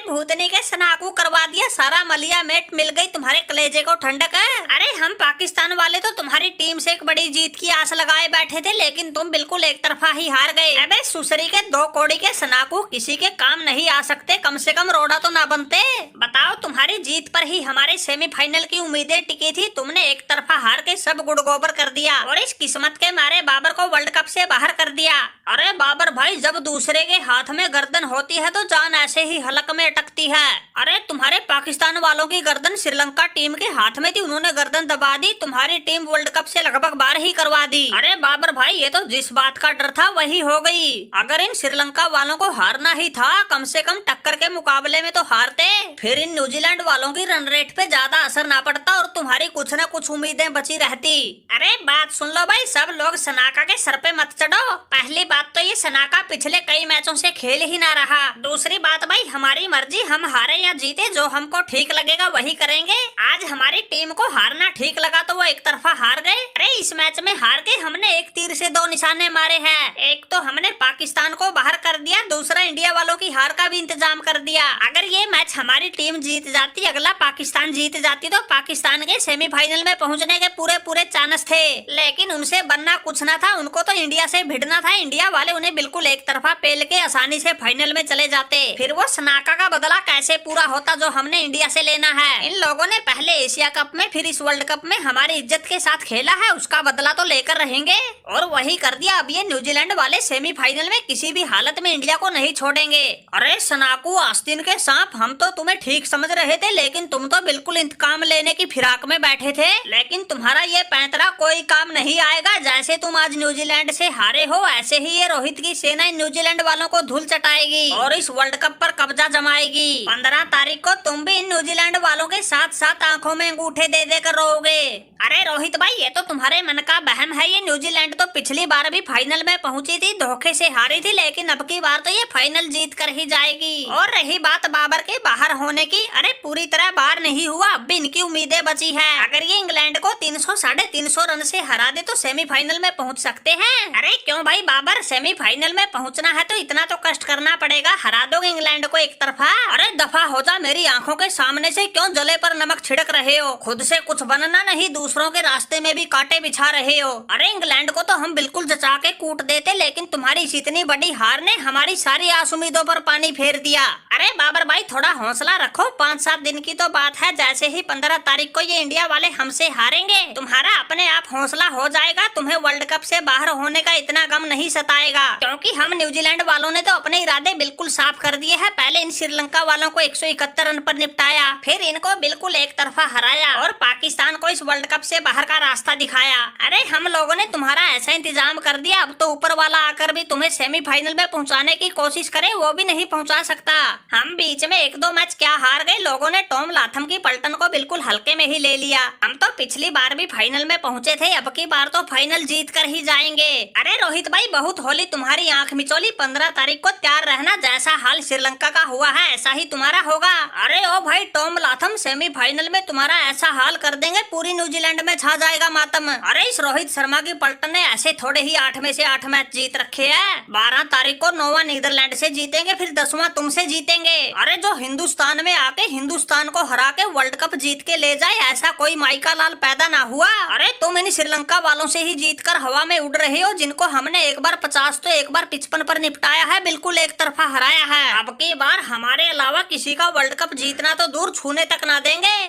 भूतनी के सनाकू करवा दिया सारा मलिया मेट मिल गई तुम्हारे कलेजे को ठंडक है। अरे हम पाकिस्तान वाले तो तुम्हारी टीम से एक बड़ी जीत की आस लगाए बैठे थे, लेकिन तुम बिल्कुल एक तरफा ही हार गए। अबे सुसरी के दो कोड़ी के सनाकू किसी के काम नहीं आ सकते, कम से कम रोड़ा तो ना बनते। बताओ तुम्हारी जीत पर ही हमारे सेमीफाइनल की उम्मीदें टिकी थी, तुमने एक तरफा हार के सब गुड़ गोबर कर दिया और इस किस्मत के मारे बाबर को वर्ल्ड कप से बाहर कर दिया। अरे बाबर भाई, जब दूसरे के हाथ में गर्दन होती है तो जान ऐसे ही हलक में अटकती है। अरे तुम्हारे पाकिस्तान वालों की गर्दन श्रीलंका टीम के हाथ में थी, उन्होंने गर्दन दबा दी, तुम्हारी टीम वर्ल्ड कप से लगभग बाहर ही करवा दी। अरे बाबर भाई, ये तो जिस बात का डर था वही हो गई। अगर इन श्रीलंका वालों को हारना ही था, कम से कम टक्कर के मुकाबले में तो हारते, फिर इन न्यूजीलैंड वालों की रन रेट पे ज्यादा असर ना पड़ता और तुम्हारी कुछ न कुछ उम्मीदें बची रहती। अरे बात सुन लो भाई, सब लोग सनाका के सर पे मत चढ़ो। पहली बात तो ये सनाका पिछले कई मैचों से खेल ही ना रहा। दूसरी बात भाई, हमारी मर्जी, हम हारे या जीते जो हमको ठीक लगेगा वही करेंगे। आज हमारी टीम को हारना ठीक लगा तो वो एक तरफा हार गए। अरे इस मैच में हार के हमने एक तीर से दो निशाने मारे हैं। एक तो हमने पाकिस्तान को बाहर कर दिया, दूसरा इंडिया वालों की हार का भी इंतजाम कर दिया। अगर ये मैच हमारी टीम जीत जाती, अगला पाकिस्तान जीत जाती, तो पाकिस्तान के सेमीफाइनल में पहुंचने के पूरे पूरे चांस थे। लेकिन उनसे बनना कुछ ना था, उनको तो इंडिया से भिड़ना था। इंडिया वाले उन्हें बिल्कुल एक तरफा पेल के आसानी से फाइनल में चले जाते। फिर वो सनाका का बदला कैसे पूरा होता जो हमने इंडिया से लेना है। इन लोगों ने पहले एशिया कप में, फिर इस वर्ल्ड कप में हमारी इज्जत के साथ खेला है, उसका बदला तो लेकर रहेंगे और वही कर दिया। अब ये न्यूजीलैंड वाले सेमीफाइनल में किसी भी हालत में इंडिया को नहीं छोड़ेंगे। अरे सनाकू आस्तीन के सांप, हम तो तुम्हें ठीक समझ रहे थे, लेकिन तुम तो बिल्कुल इंतकाम लेने की फिराक में बैठे थे। लेकिन तुम्हारा ये पैंतरा कोई काम नहीं आएगा। जैसे तुम आज न्यूजीलैंड से हारे हो, ऐसे ही ये रोहित की सेना न्यूजीलैंड वालों को धूल चटाएगी और इस वर्ल्ड कप पर कब्जा जमाएगी। 15 तारीख को तुम भी इन न्यूजीलैंड वालों के साथ साथ आंखों में अंगूठे दे देकर रोओगे। अरे रोहित भाई, ये तो तुम्हारे मन का बहम है। ये न्यूजीलैंड तो पिछली बार भी फाइनल में पहुंची थी, धोखे से हारी थी, लेकिन अब की बार तो ये फाइनल जीत कर ही जाएगी। और रही बात बाबर के बाहर होने की, अरे पूरी तरह बाहर नहीं हुआ, अब भी इनकी उम्मीदें बची है। अगर ये इंग्लैंड को 300 साढ़े 300 रन से हरा दे तो सेमीफाइनल में पहुंच सकते हैं। अरे क्यों भाई बाबर, सेमीफाइनल में पहुंचना है तो इतना तो कष्ट करना पड़ेगा। हरा दोगे इंग्लैंड को एक तरफा? अरे दफा हो जा, मेरी आंखों के सामने से क्यों जले पर नमक छिड़क रहे हो? खुद से कुछ बनना नहीं, दूसरों के रास्ते में भी कांटे बिछा रहे हो। अरे इंग्लैंड को तो हम बिल्कुल जचा के कूट देते, लेकिन तुम्हारी इस इतनी बड़ी हार ने हमारी सारी आस उम्मीदों पर पानी फेर दिया। अरे बाबर भाई, थोड़ा हौसला रखो, 5-7 दिन की तो बात है। जैसे ही 15 तारीख को ये इंडिया वाले हमसे हारेंगे, तुम्हारा अपने आप हौसला हो जाएगा। तुम्हें वर्ल्ड कप से बाहर होने का इतना गम नहीं सताएगा, क्योंकि हम न्यूजीलैंड वालों ने तो अपने इरादे बिल्कुल साफ कर दिए हैं। पहले इन श्रीलंका वालों को 171 रन पर निपटाया, फिर इनको बिल्कुल एक तरफा हराया और पाकिस्तान को इस वर्ल्ड कप से बाहर का रास्ता दिखाया। अरे हम लोगों ने तुम्हारा ऐसा इंतजाम कर दिया, अब तो ऊपर वाला आकर भी तुम्हें सेमीफाइनल में पहुंचाने की कोशिश करे, वो भी नहीं पहुंचा सकता। हम बीच में 1-2 मैच क्या हार गए, लोगों ने टॉम लाथम की पलटन को बिल्कुल हल्के में ही ले लिया। हम तो पिछली बार भी फाइनल में पहुंचे थे, अब की बार तो फाइनल जीत कर ही जाएंगे। अरे रोहित भाई, बहुत होली तुम्हारी आंख मिचोली। 15 तारीख को तैयार रहना, जैसा हाल श्रीलंका का हुआ है ऐसा ही तुम्हारा होगा। अरे ओ भाई टॉम लाथम, सेमीफाइनल में तुम्हारा ऐसा हाल कर देंगे, पूरी न्यूजीलैंड में छा जाएगा मातम। अरे इस रोहित शर्मा की पलटन ने ऐसे थोड़े ही 8 में से 8 मैच जीत रखे हैं। 12 तारीख को 9वां नीदरलैंड से जीतेंगे, फिर 10वां तुमसे जीतेंगे। अरे जो हिंदुस्तान में आके हिंदुस्तान को हरा के वर्ल्ड कप जीत के ले जाए, ऐसा कोई माइका लाल पैदा ना हुआ। अरे तुम इन श्रीलंका वालों से ही जीत कर हवा में उड़ रहे हो, जिनको हमने एक बार 50 तो एक बार 55 पर निपटाया है, बिल्कुल एक तरफा हराया है। अब की बार हमारे अलावा किसी का वर्ल्ड कप जीतना तो दूर, छूने तक ना देंगे।